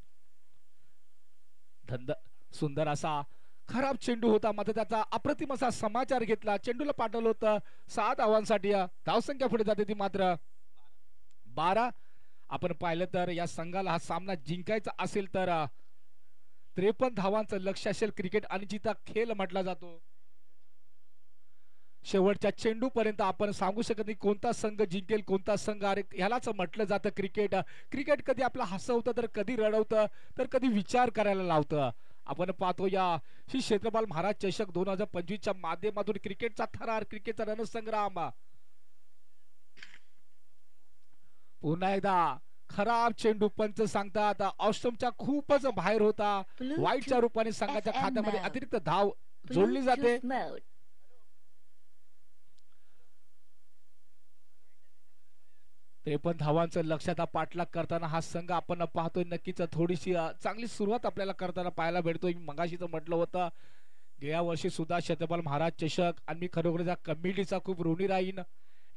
सुंदर असा खराब चेंडू होता मात्र त्याचा अप्रतिम असा समाचार घेतला. चेंडूला पाठवलं होतं 6 धावांसाठी. धावसंख्या पुढे जाते ती मात्र 12. आपण पाहिलं तर या संघाला हा सामना जिंकायचा असेल तर 53 धावांचं लक्ष असेल. क्रिकेट अनिश्चित खेळ म्हटला जातो. शेवटच्या चेंडू पर्यंत आपण सांगू शकत नाही कोणता संघ जिंकेल कोणता संघ ह्यालाच म्हटलं जातं क्रिकेट. क्रिकेट कधी आपला हसवतं तर कधी रडवतं तर कधी विचार करायला लावतं. आपण पाहतो या श्री क्षेत्रपाल महाराज चषक 2025च्या माध्यमातून क्रिकेटचा थरार, क्रिकेटचा रणसंग्राम. पुन्हा एकदा खराब चेंडू. पंच सांगतात ऑस्ट्रमच्या खूपच बाहेर होता. वाईटच्या रूपाने संघाच्या खात्यामध्ये अतिरिक्त धाव जोडली जाते. 53 धावांचं लक्षात पाठलाग करताना हा संघ आपण पाहतोय. नक्कीच थोडीशी चांगली सुरुवात आपल्याला करताना पाहायला भेटतोय. मगाशीच म्हटलं होतं गेल्या वर्षी सुद्धा क्षेत्रपाल महाराज चषक आणि मी खरोखर या कमिटीचा खूप ऋणी राहीन.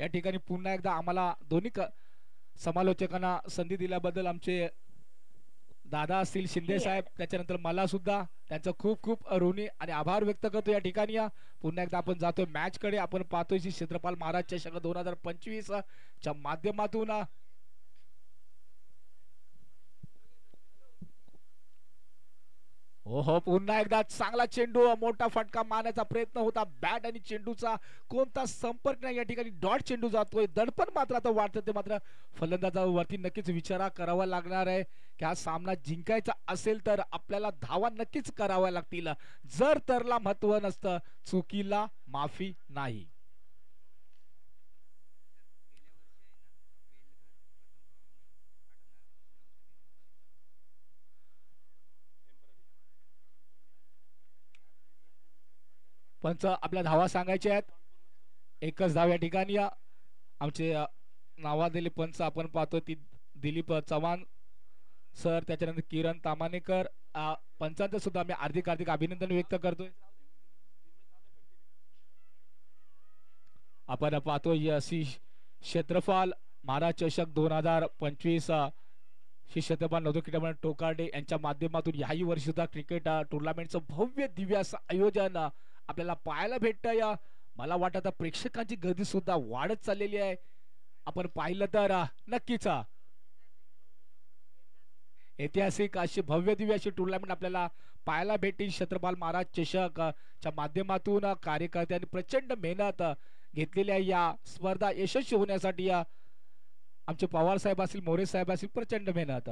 या ठिकाणी पुन्हा एकदा आम्हाला दोन्ही समालोचकांना संधी दिल्याबद्दल आमचे दादा असतील शिंदे साहेब त्याच्यानंतर मला सुद्धा त्यांचं खूप खूप ऋणी आणि आभार व्यक्त करतो. या ठिकाणी पुन्हा एकदा आपण जातोय मॅच कडे. आपण पाहतोय क्षेत्रपाल महाराज चषक 2025 च्या माध्यमातून हो पुन्हा एकदा चांगला चेंडू. मोठा फटका मारण्याचा प्रयत्न होता. बॅट आणि चेंडूचा कोणता संपर्क नाही. या ठिकाणी डॉट चेंडू जातोय. दडपण मात्र आता वाढतं. ते मात्र फलंदाजावरती नक्कीच विचार करावा लागणार आहे की हा सामना जिंकायचा असेल तर आपल्याला धावा नक्कीच कराव्या लागतील. जर तरला महत्व नसतं चुकीला माफी नाही. पंच आपल्या धावा सांगायच्या आहेत. एकच धाव या ठिकाणी आमचे नावाजलेले पंच आपण पाहतो ती दिलीप चव्हाण सर त्याच्यानंतर किरण तामानेकर. पंचांचं सुद्धा आम्ही हार्दिक अभिनंदन व्यक्त करतोय. आपण पाहतोय श्री क्षेत्रपाल महाराज चषक 2025 श्री क्षेत्रपाल नवतरुण क्रीडा मंडळ टोकार्डे यांच्या माध्यमातून याही वर्षी सुद्धा क्रिकेट टुर्नामेंटचं भव्य दिव्य असं आयोजन आपल्याला पाहायला भेटतंय. मला वाटतं प्रेक्षकांची गर्दी सुद्धा वाढत चाललेली आहे. आपण पाहिलं तर नक्कीच ऐतिहासिक अशी भव्य दिव्य अशी टुर्नामेंट आपल्याला पाहायला भेटेल. क्षेत्रपाल महाराज चषक च्या माध्यमातून कार्यकर्त्यांनी प्रचंड मेहनत घेतलेली आहे. या स्पर्धा यशस्वी होण्यासाठी आमचे पवार साहेब असतील मोरे साहेब असतील प्रचंड मेहनत.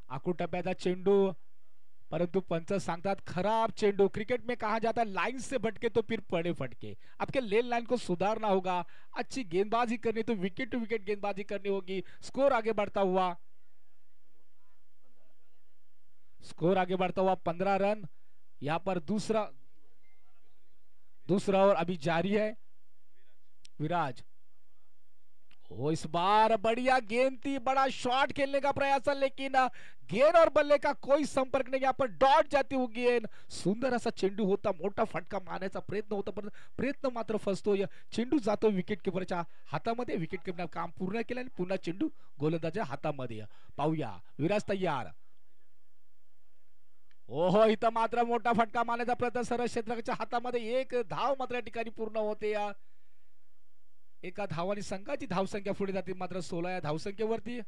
आखूड टप्प्याचा चेंडू परंतु पंच सांगतात खराब चेंडू. क्रिकेट में कहा जाता है लाइन से भटके तो फिर पड़े फटके. आपके लेन लाइन को सुधारना होगा. अच्छी गेंदबाजी करनी तो विकेट टू विकेट गेंदबाजी करनी होगी. स्कोर आगे बढ़ता हुआ 15 रन. यहाँ पर दूसरा दूसरा ओवर अभी जारी है। विराज ओ इस बार बढ़िया गेंद थी, बड़ा शॉट खेलने का प्रयास था, लेकिन गेंद और बल्ले का कोई संपर्क नहीं, यहाँ पर डॉट जाती हुई गेंद, सुंदर असा चेंडू होता, मोठा फटका मारण्याचा प्रयत्न होता, पण प्रयत्न मात्र फसतो. चेंडू जातो विकेट किपरच्या हातामध्ये, विकेट किपरने काम पूर्ण केलं आणि पुन्हा चेंडू गोलंदाजाच्या हातामध्ये. पाहूया विराज तयार. ओहो इथं मात्र मोठा फटका मारण्याचा प्रयत्न, सरळ क्षेत्रकाच्या हातामध्ये, एक धाव मात्र या ठिकाणी पूर्ण होते. एका धावाने संघाची धावसंख्या पुढे जाते, मात्र 16 या धावसंख्येवरती.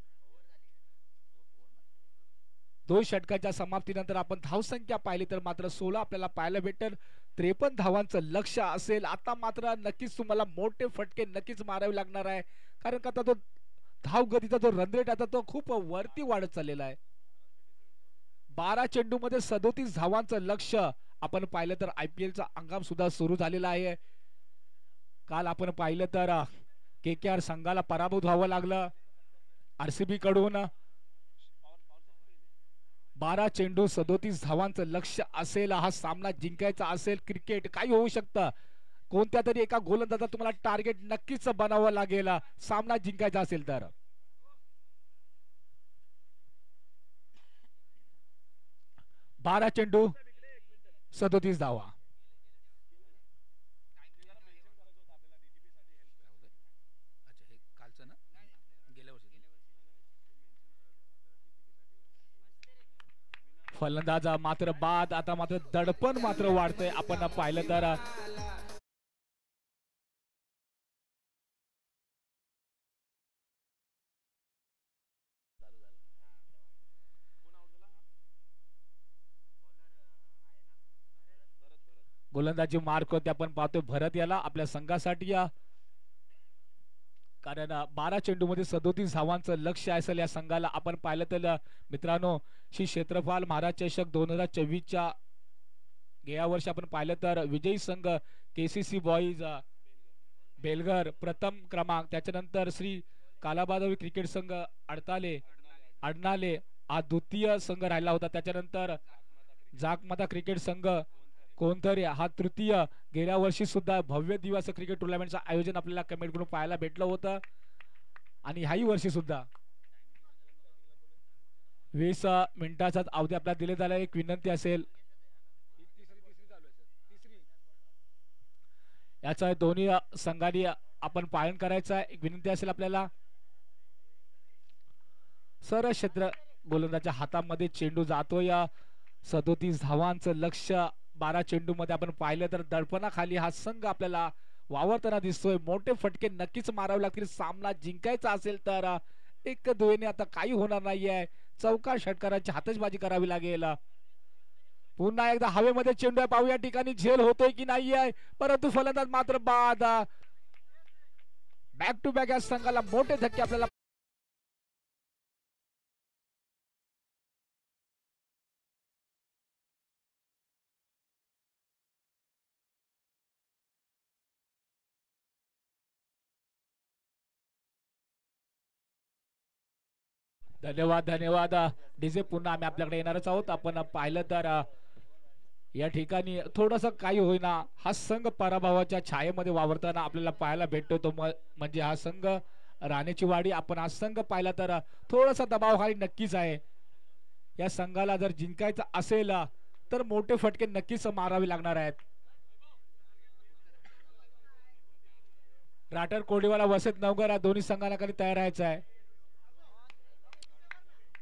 2 षटकाच्या समाप्तीनंतर आपण धावसंख्या पाहिली तर मात्र 16 आपल्याला पाहायला भेटेल. 53 धावांचं लक्ष असेल. आता मात्र नक्कीच तुम्हाला मोठे फटके नक्कीच मारावे लागणार आहे, कारण का आता तो धाव गतीचा जो रन रेट आता तो खूप वरती वाढत चाललेला आहे. 12 चेंडू मध्ये 37 धावांचं लक्ष आपण पाहिलं तर IPL चा हंगाम सुद्धा सुरू झालेला आहे. काल आपण पाहिलं तर KKR संघाला पराभूत व्हावं लागलं RCB कडून. 12 चेंडू 37 धावांचं लक्ष असेल, हा सामना जिंकायचा असेल, क्रिकेट काही होऊ शकतं. कोणत्या तरी एका गोलंदाजा तुम्हाला टार्गेट नक्कीच बनावं लागेल सामना जिंकायचा असेल तर. 12 चेंडू 37 धावा. फलंदाज मात्र बाद, आता मात्र दडपण मात्र वाढतंय. आपण पाहिलं तर गोलंदाजी मार्क होते, आपण पाहतोय भरत याला आपल्या संघासाठी, कारण 12 चेंडू मध्ये 37 धावांचं लक्ष असेल या संघाला. आपण पाहिलं तर मित्रांनो, श्री क्षेत्रपाल महाराज चषक 2024च्या गेल्या वर्षी आपण पाहिलं तर विजयी संघ KCC बॉईज बेलघर प्रथम क्रमांक, त्याच्यानंतर श्री कालाबादवी क्रिकेट संघ अडनाले हा द्वितीय संघ राहिला होता. त्याच्यानंतर जागमाता क्रिकेट संघ कोणतरी हा तृतीय. गेल्या वर्षी सुद्धा भव्य दिवस क्रिकेट टुर्नामेंटचं आयोजन आपल्याला कमेंट करून पाहायला भेटलं होतं, आणि ह्याही वर्षी सुद्धा 20 मिनिटाचा अवधी आपल्याला दिले झाला. एक विनंती असेल, याचा दोन्ही संघांनी आपण पालन करायचं आहे. एक विनंती असेल आपल्याला, सरळ क्षेत्र गोलंदाजाच्या हातामध्ये चेंडू जातोय. 37 धावांचं लक्ष 12 चेंडू मध्ये आपण पाहिलं तर दडपणाखाली हा संघ आपल्याला वावरताना दिसतोय. मोठे फटके नक्कीच मारावे लागतील सामना जिंकायचा असेल तर. एक दुहेने आता काही होणार नाहीये, चौकार षटकाराची हातचबाजी करावी लागेल. पुन्हा एकदा हवेमध्ये चेंडू आहे, पाहू या ठिकाणी झेल होतोय की नाहीये, परंतु फलंदाज मात्र बाद. बॅक टू बॅक या संघाला मोठे धक्के आपल्याला धन्यवाद धन्यवाद डीजे. पुन्हा आम्ही आपल्याकडे येणारच आहोत. आपण पाहिलं तर या ठिकाणी थोडस काही होईना हा संघ पराभवाच्या छायेमध्ये वावरताना आपल्याला पाहायला भेटतो. तो म्हणजे हा संघ राणेची वाडी. आपण हा संघ पाहिला तर थोडासा दबावाखाली नक्कीच आहे. या संघाला जर जिंकायचं असेल तर मोठे फटके नक्कीच मारावे लागणार आहेत. राठर कोडीवाला वसत नवगर या दोन्ही संघांना खाली तयार राहायचं आहे.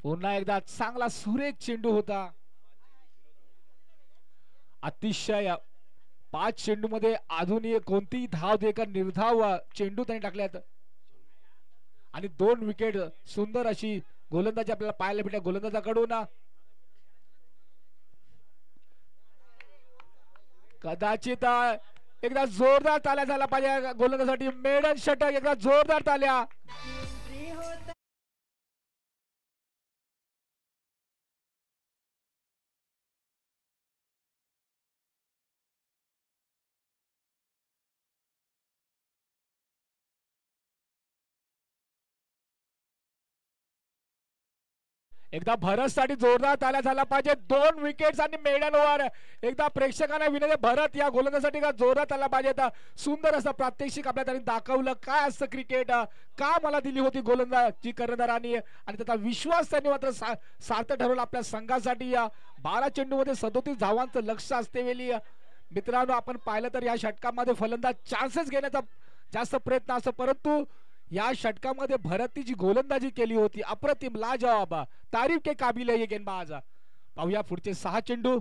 पुन्हा एकदा चांगला सुरेख चेंडू होता, अतिशय 5 चेंडू मध्ये अजूनही कोणतीही धाव देकर निर्धाव चेंडू त्यांनी टाकल्यात, आणि 2 विकेट. सुंदर अशी गोलंदाजी आपल्याला पाहायला भेटल्या गोलंदाजाकडून. कदाचित एकदा जोरदार ताल्या झाला पाहिजे गोलंदाजासाठी. मेडन षटक, एकदा जोरदार ताल्या. एकदा भरत साठी जोरदार ताल्या झाला पाहिजे. 2 विकेट्स आणि मेडल ओव्हर. एकदा प्रेक्षकांना विनंती, भरत या गोलंदाजासाठी का जोरदार ताल्या पाहिजे. सुंदर असं प्रात्यक्षिक आपल्या त्यांनी दाखवलं काय असतं क्रिकेट, का मला दिली होती गोलंदाजी कर्णधारांनी आणि त्याचा विश्वास त्यांनी मात्र सार्थ ठरवला आपल्या संघासाठी. 12 चेंडूमध्ये 37 धावांचं लक्ष असते वेळी मित्रांनो आपण पाहिलं तर या षटकामध्ये फलंदाज चान्सेस घेण्याचा जास्त प्रयत्न असतो, परंतु या षटकामध्ये भरतनी जी गोलंदाजी केली होती अप्रतिम, लाजवाब, तारीफ के काबिल आहे ये गेंदबाज. पाहूया पुढचे 6 चेंडू.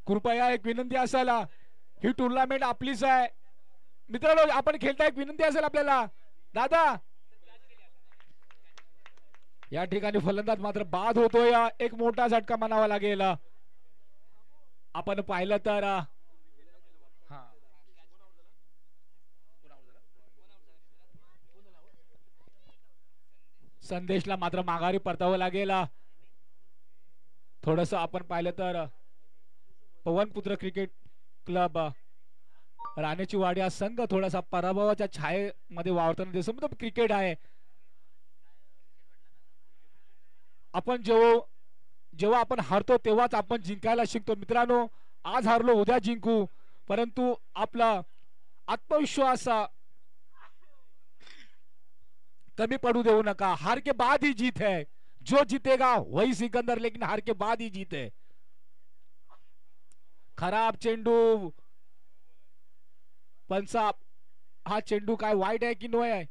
कृपया एक विनंती असेल, ही टुर्नामेंट आपलीच आहे मित्रांनो, आपण खेळता, एक विनंती असेल आपल्याला दादा. या ठिकाणी फलंदाज मात्र बाद होतोय, एक मोठा झटका म्हणावा लागेल. आपण पाहिलं तर संदेशला मात्र माघारी परतावं लागेल. थोडस आपण पाहिलं तर पवनपुत्र क्रिकेट क्लब राणेची वाडी हा संघ थोडासा पराभवाच्या छायेमध्ये वावरताना दिसतो. मतलब क्रिकेट आहे, आपण जेव्हा आपण हारतो तेव्हाच आपण जिंकायला शिकतो मित्रांनो. आज हारलो उद्या जिंकू, परंतु आपला आत्मविश्वास कमी पड़ू देऊ नका. हार के बाद ही जीत है, जो जीतेगा वही सिकंदर, लेकिन हार के बाद ही जीत है. खराब चेंडू, पंचा हा चेंडू काय वाईट आहे की नो आहे,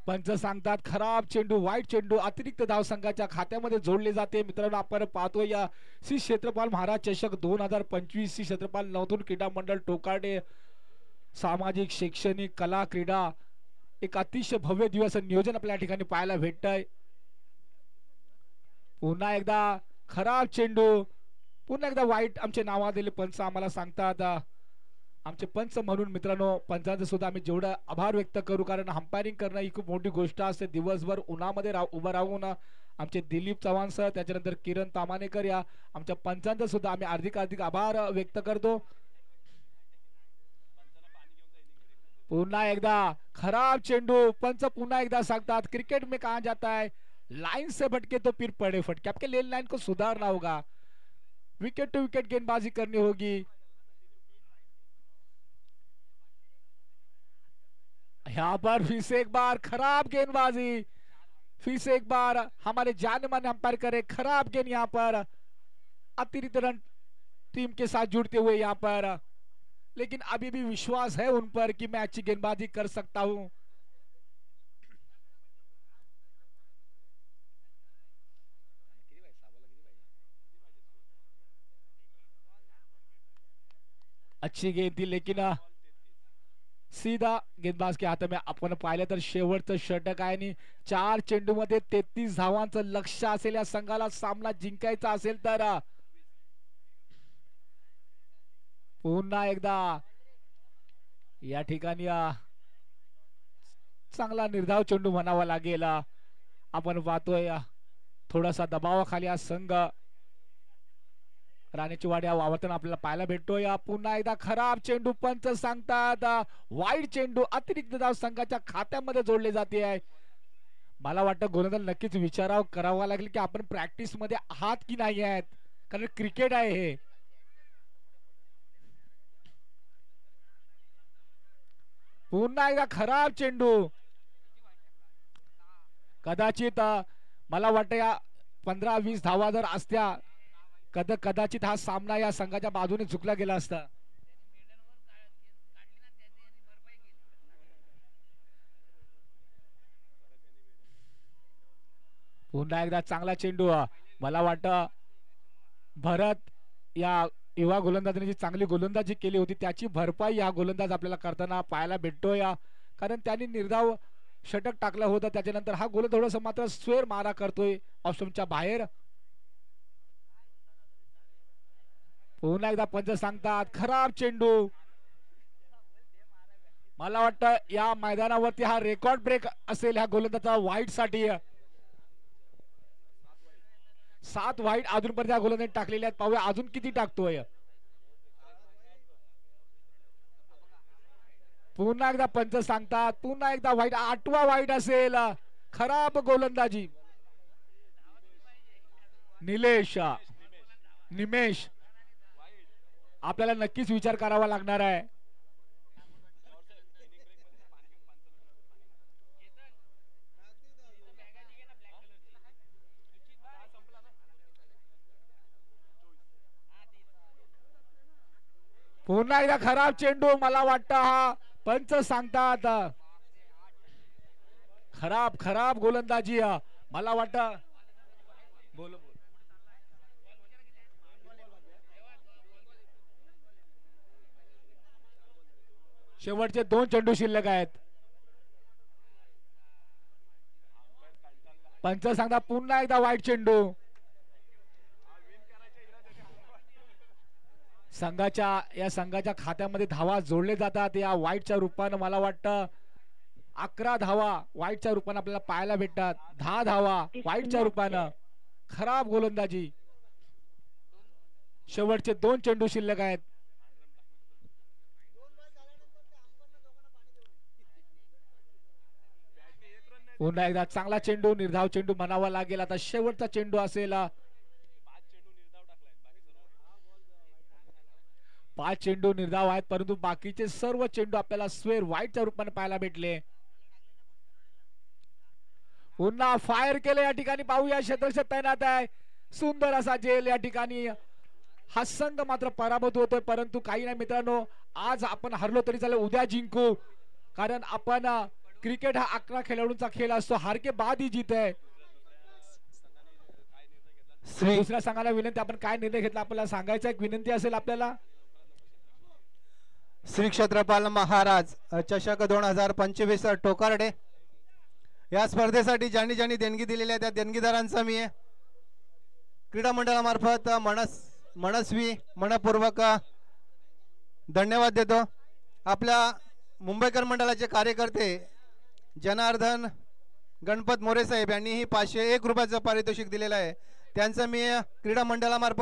पंच सांगतात खराब चेंडू, वाईट चेंडू अतिरिक्त धाव संघाच्या खात्यामध्ये जोडले जाते. मित्रांनो आपण पाहतो या श्री क्षेत्रपाल महाराज चषक 2025 श्री क्षेत्रपाल नवतून क्रीडा मंडळ टोकाडे सामाजिक, शैक्षणिक, कला, क्रीडा एक अतिशय भव्य दिवस नियोजन आपल्या ठिकाणी पाहायला भेटतंय. पुन्हा एकदा खराब चेंडू, पुन्हा एकदा वाईट आमचे नाव दिले पंच आम्हाला सांगतात. आमचे पंच म्हणून मित्रांनो पंचांचं सुद्धा आम्ही जेवढं आभार व्यक्त करू, कारण अंपायरिंग करणं ही खूप मोठी गोष्ट असते. दिवसभर उन्हामध्ये उभं राहून आमचे दिलीप चव्हाण सर, त्याच्यानंतर किरण तामानेकर या आमच्या पंचांचं सुद्धा आम्ही हार्दिक आभार व्यक्त करतो. पुन्हा एकदा खराब चेंडू, पंच पुन्हा एकदा सांगतात क्रिकेट में कहा जाता है लाइन से भटके तो फिर पड़े फटके, आपके लेन लाइन को सुधारना होगा, विकेट टू विकेट गेंदबाजी करनी होगी. यहाँ पर फिर से एक बार खराब गेंदबाजी, फिर से एक बार हमारे जाने माने अंपायर करे खराब गेंद, यहाँ पर अतिरिक्त रन टीम के साथ जुड़ते हुए यहाँ पर, लेकिन अभी भी विश्वास है उन पर कि मैं अच्छी गेंदबाजी कर सकता हूं. अच्छी गेंद थी लेकिन सीधा गेंदबाज के हाथ में. आपण पाहिलं तर शेवटचं षटक आहे आणि 4 चेंडू मध्ये 33 धावांचं लक्ष असेल या संघाला सामना जिंकायचा असेल तर. पुन्हा एकदा या ठिकाणी चांगला निर्धाव चेंडू म्हणावा लागेल. आपण पाहतोय थोडासा दबावाखाली हा संघ राणेची वाडी वावरताना आपल्याला पाहायला भेटतोय. पुन्हा एकदा खराब चेंडू, पंच सांगतात वाईट चेंडू अतिरिक्त धाव संघाच्या खात्यामध्ये जोडले जाते आहे. मला वाटतं गोलंदाज नक्कीच विचाराव करावा लागेल की आपण प्रॅक्टिस मध्ये आहात की नाही आहेत, कारण क्रिकेट आहे हे. पुन्हा एकदा खराब चेंडू, कदाचित मला वाटतं या 15-20 धावा जर असत्या कदाचित हा सामना या संघाच्या बाजूने झुकला गेला असता. पुन्हा एकदा चांगला चेंडू, मला वाटतं भरत या युवा गोलंदाजाने जी चांगली गोलंदाजी केली होती त्याची भरपाई हा गोलंदाज आपल्याला करताना पाहायला भेटतोय, कारण त्यांनी निर्धाव षटक टाकलं होतं. त्याच्यानंतर हा गोलंदाज थोडंसं मात्र स्वेर मारा करतोय ऑप्शनच्या बाहेर. पुन्हा एकदा पंच सांगतात खराब चेंडू. मला वाटतं या मैदानावरती हा रेकॉर्ड ब्रेक असेल ह्या गोलंदाजाचा वाईट साठी. 7 वाईट अजूनपर्यंत या गोलंदाजाने टाकलेले आहेत. पाहूया अजून किती टाकतोय. पुन्हा एकदा पंच सांगतात पुन्हा एकदा वाईट, 8वा वाईट असेल. खराब गोलंदाजी. निमेश आपल्याला नक्कीच विचार करावा लागणार आहे. पुन्हा एकदा खराब चेंडू. मला वाटतं हा पंच सांगतात खराब गोलंदाजी. मला वाटतं बोल. शेवटचे 2 चेंडू शिल्लक आहेत. पंच सांगता पुन्हा एकदा वाईट चेंडू. संघाच्या खात्यामध्ये धावा जोडले जातात या वाईटच्या रूपानं. मला वाटतं 11 धावा वाईटच्या रूपानं आपल्याला पाहायला भेटतात. 10 धावा वाईटच्या रूपानं. खराब गोलंदाजी. शेवटचे 2 चेंडू शिल्लक आहेत. पुन्हा एकदा चांगला चेंडू, निर्धाव चेंडू म्हणावा लागेल. आता शेवटचा चेंडू असेल. 5 चेंडू निर्धाव आहेत, परंतु बाकीचे सर्व चेंडू आपल्याला स्क्वेअर व्हाईटच्या रूपाने पाहायला भेटले. पुन्हा फायर केले या ठिकाणी. पाहूया क्षेत्ररक्षक तैनात आहे. सुंदर असा जेल या ठिकाणी. हा संघ मात्र पराभूत होतोय, परंतु काही नाही मित्रांनो, आज आपण हरलो तरी चालेल, उद्या जिंकू. कारण आपण क्रिकेट हा 11 खेळाडूंचा खेळ असतो. हार के बाद ही जीत आहे. दुसऱ्या संघाला विनंती, आपण काय निर्णय घेतला आपल्याला सांगायचा. एक विनंती असेल आपल्याला. श्री क्षेत्रपाल महाराज चषक 2025 टोकार्डे या स्पर्धेसाठी ज्यांनी देणगी दिलेली आहे त्या देणगीदारांचा मी क्रीडा मंडळामार्फत मनपूर्वक धन्यवाद देतो. आपल्या मुंबईकर मंडळाचे कार्यकर्ते जनार्दन गणपत मोरे साहेब यांनीही 501 रुपयाचं पारितोषिक दिलेलं आहे. त्यांचं मी क्रीडा मंडळामार्फत